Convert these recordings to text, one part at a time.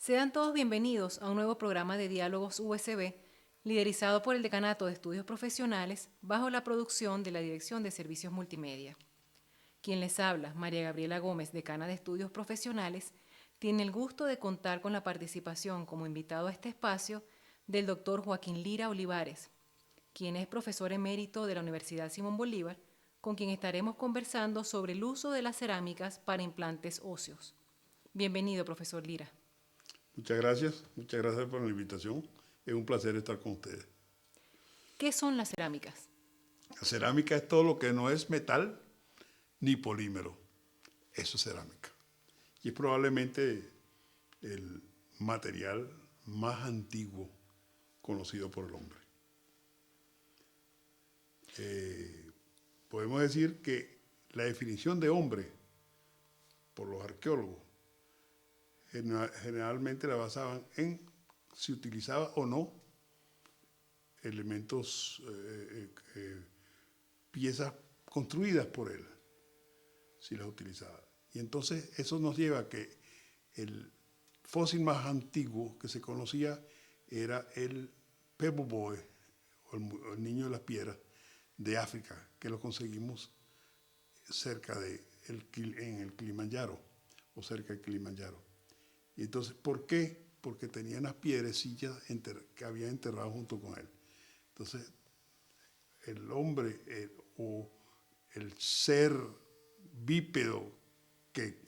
Sean todos bienvenidos a un nuevo programa de Diálogos USB, liderizado por el Decanato de Estudios Profesionales, bajo la producción de la Dirección de Servicios Multimedia. Quien les habla, María Gabriela Gómez, decana de Estudios Profesionales, tiene el gusto de contar con la participación como invitado a este espacio del doctor Joaquín Lira Olivares, quien es profesor emérito de la Universidad Simón Bolívar, con quien estaremos conversando sobre el uso de las cerámicas para implantes óseos. Bienvenido, profesor Lira. Muchas gracias por la invitación. Es un placer estar con ustedes. ¿Qué son las cerámicas? La cerámica es todo lo que no es metal ni polímero. Eso es cerámica. Y es probablemente el material más antiguo conocido por el hombre. Podemos decir que la definición de hombre por los arqueólogos generalmente la basaban en si utilizaba o no elementos, piezas construidas por él, si las utilizaba. Y entonces eso nos lleva a que el fósil más antiguo que se conocía era el Pebble Boy, o el niño de las piedras, de África, que lo conseguimos cerca en el Kilimanjaro, o cerca del Kilimanjaro. Y entonces, ¿por qué? Porque tenía unas piedrecillas que había enterrado junto con él. Entonces, el hombre o el ser bípedo que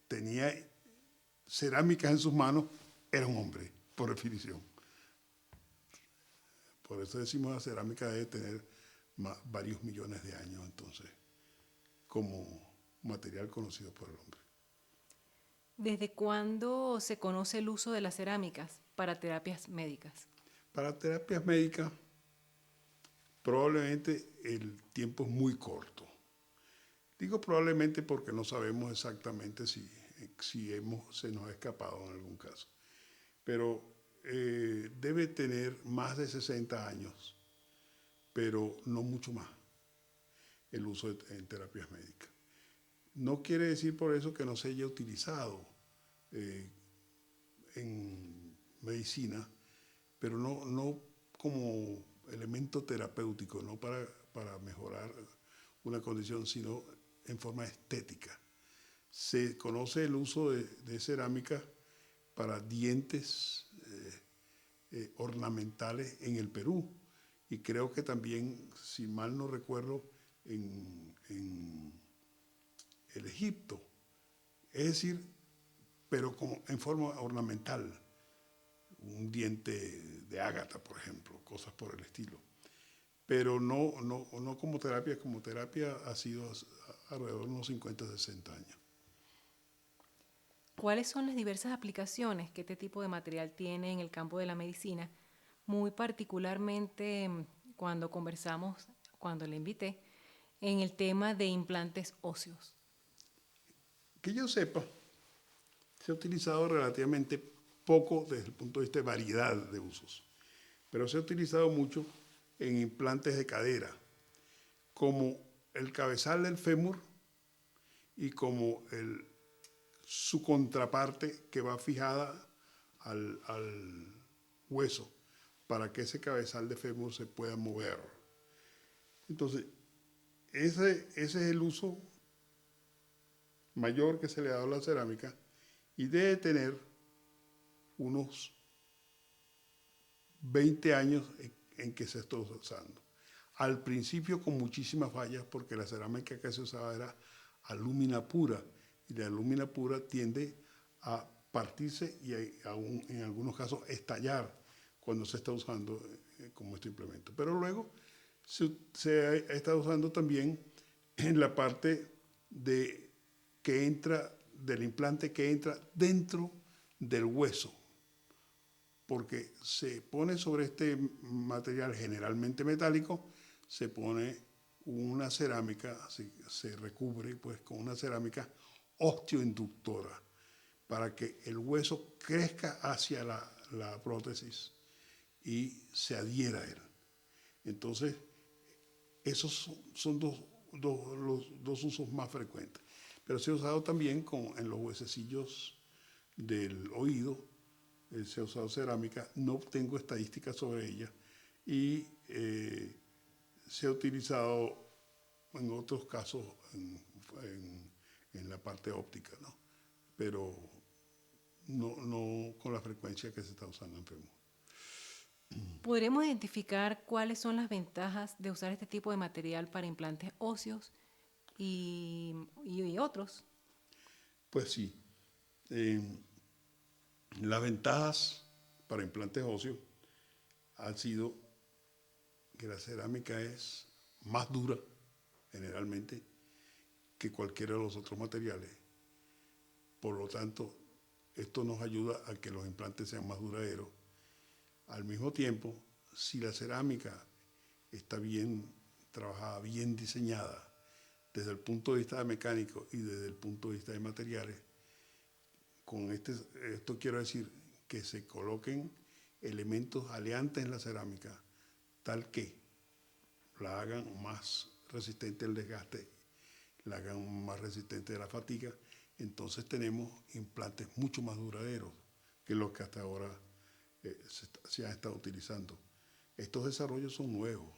tenía cerámicas en sus manos era un hombre, por definición. Por eso decimos que la cerámica debe tener varios millones de años, entonces, como material conocido por el hombre. ¿Desde cuándo se conoce el uso de las cerámicas para terapias médicas? Para terapias médicas, probablemente el tiempo es muy corto. Digo probablemente porque no sabemos exactamente si se nos ha escapado en algún caso. Pero debe tener más de 60 años, pero no mucho más, el uso en terapias médicas. No quiere decir por eso que no se haya utilizado en medicina, pero no como elemento terapéutico, no para mejorar una condición, sino en forma estética. Se conoce el uso de cerámica para dientes ornamentales en el Perú, y creo que también, si mal no recuerdo, en el Egipto. Es decir, pero como en forma ornamental, un diente de ágata, por ejemplo, cosas por el estilo. Pero no como terapia ha sido alrededor de unos 50, 60 años. ¿Cuáles son las diversas aplicaciones que este tipo de material tiene en el campo de la medicina? Muy particularmente cuando conversamos, cuando le invité, en el tema de implantes óseos. Que yo sepa, se ha utilizado relativamente poco desde el punto de vista de variedad de usos, pero se ha utilizado mucho en implantes de cadera, como el cabezal del fémur y como su contraparte que va fijada al hueso para que ese cabezal de fémur se pueda mover. Entonces, ese es el uso mayor que se le ha dado a la cerámica, y debe tener unos 20 años en que se está usando. Al principio con muchísimas fallas, porque la cerámica que se usaba era alúmina pura, y la alúmina pura tiende a partirse y en algunos casos estallar cuando se está usando como este implemento. Pero luego se ha estado usando también en la parte del implante que entra dentro del hueso, porque se pone sobre este material generalmente metálico, se pone una cerámica, se recubre pues con una cerámica osteoinductora para que el hueso crezca hacia la prótesis y se adhiera a él. Entonces, esos son los dos usos más frecuentes. Pero se ha usado también en los huesecillos del oído, se ha usado cerámica, no tengo estadísticas sobre ella, y se ha utilizado en otros casos en la parte óptica, ¿no? Pero no con la frecuencia que se está usando en FEMUR. ¿Podremos identificar cuáles son las ventajas de usar este tipo de material para implantes óseos y otros? Pues sí. Las ventajas para implantes óseos han sido que la cerámica es más dura, generalmente, que cualquiera de los otros materiales. Por lo tanto, esto nos ayuda a que los implantes sean más duraderos. Al mismo tiempo, si la cerámica está bien trabajada, bien diseñada, desde el punto de vista mecánico y desde el punto de vista de materiales, con esto quiero decir que se coloquen elementos aleantes en la cerámica, tal que la hagan más resistente al desgaste, la hagan más resistente a la fatiga. Entonces tenemos implantes mucho más duraderos que los que hasta ahora se han estado utilizando. Estos desarrollos son nuevos.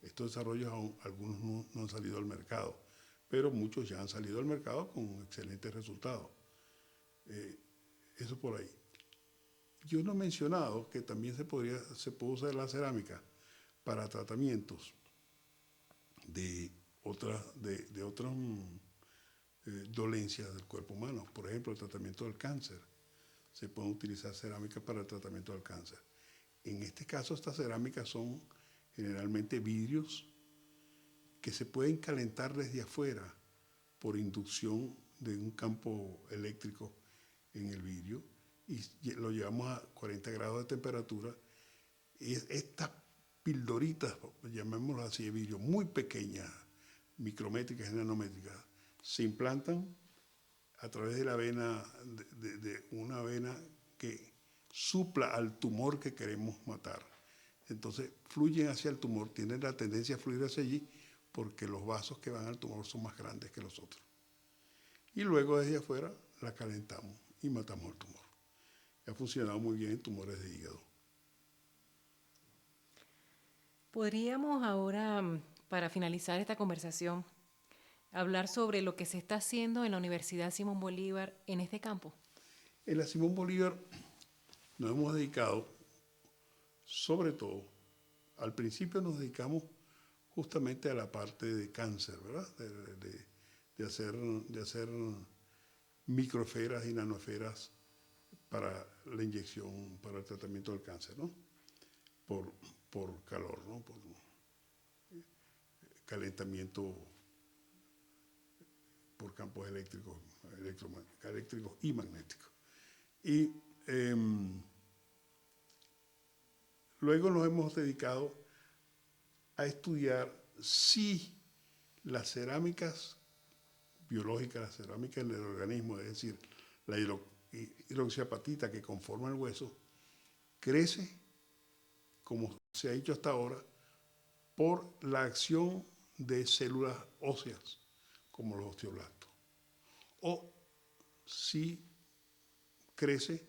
Estos desarrollos algunos no han salido al mercado, pero muchos ya han salido al mercado con excelentes resultados. Eso por ahí. Yo no he mencionado que también se puede usar la cerámica para tratamientos de otras dolencias del cuerpo humano. Por ejemplo, el tratamiento del cáncer. Se puede utilizar cerámica para el tratamiento del cáncer. En este caso, estas cerámicas son generalmente vidrios que se pueden calentar desde afuera por inducción de un campo eléctrico en el vidrio y lo llevamos a 40 grados de temperatura. Y estas pildoritas, llamémoslo así, de vidrio, muy pequeñas, micrométricas y nanométricas, se implantan a través de la vena, de una vena que supla al tumor que queremos matar. Entonces fluyen hacia el tumor, tienen la tendencia a fluir hacia allí porque los vasos que van al tumor son más grandes que los otros. Y luego desde afuera la calentamos y matamos el tumor. Ha funcionado muy bien en tumores de hígado. Podríamos ahora, para finalizar esta conversación, hablar sobre lo que se está haciendo en la Universidad Simón Bolívar en este campo. En la Simón Bolívar nos hemos dedicado, sobre todo, al principio nos dedicamos justamente a la parte de cáncer, ¿verdad? De hacer microesferas y nanoesferas para la inyección, para el tratamiento del cáncer, ¿no? Por calor, ¿no? Por calentamiento por campos eléctricos y magnéticos. Y luego nos hemos dedicado a estudiar si las cerámicas biológicas, la cerámica en el organismo, es decir, la hidroxiapatita que conforma el hueso, crece, como se ha dicho hasta ahora, por la acción de células óseas, como los osteoblastos, o si crece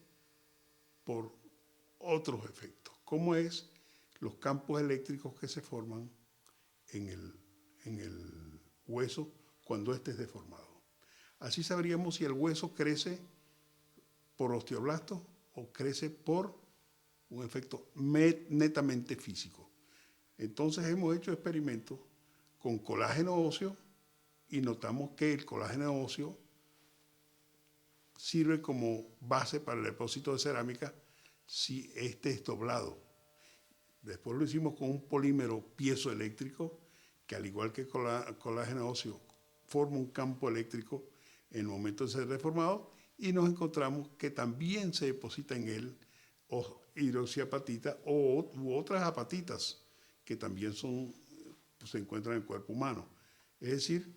por otros efectos, como es los campos eléctricos que se forman en el hueso cuando éste es deformado. Así sabríamos si el hueso crece por osteoblastos o crece por un efecto netamente físico. Entonces hemos hecho experimentos con colágeno óseo y notamos que el colágeno óseo sirve como base para el depósito de cerámica si este es doblado. Después lo hicimos con un polímero piezoeléctrico que, al igual que el colágeno óseo, forma un campo eléctrico en el momento de ser deformado, y nos encontramos que también se deposita en él hidroxiapatita u otras apatitas que también se encuentran en el cuerpo humano. Es decir,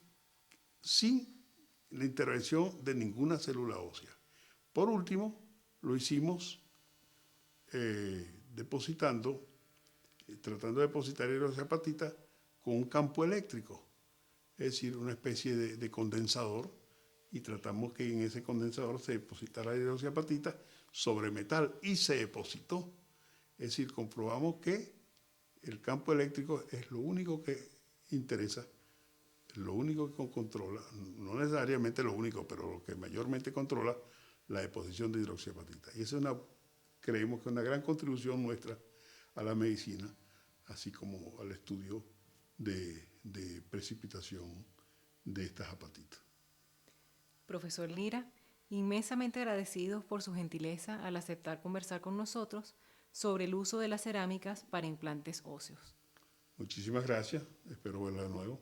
sin la intervención de ninguna célula ósea. Por último, lo hicimos tratando de depositar hidroxiapatita con un campo eléctrico, es decir, una especie de condensador y tratamos que en ese condensador se depositara la hidroxiapatita sobre metal y se depositó. Es decir, comprobamos que el campo eléctrico es lo único que interesa, lo único que controla, no necesariamente lo único, pero lo que mayormente controla la deposición de hidroxiapatita. Y esa es creemos que es una gran contribución nuestra a la medicina, así como al estudio de precipitación de estas apatitas. Profesor Lira, inmensamente agradecidos por su gentileza al aceptar conversar con nosotros sobre el uso de las cerámicas para implantes óseos. Muchísimas gracias, espero verla de nuevo.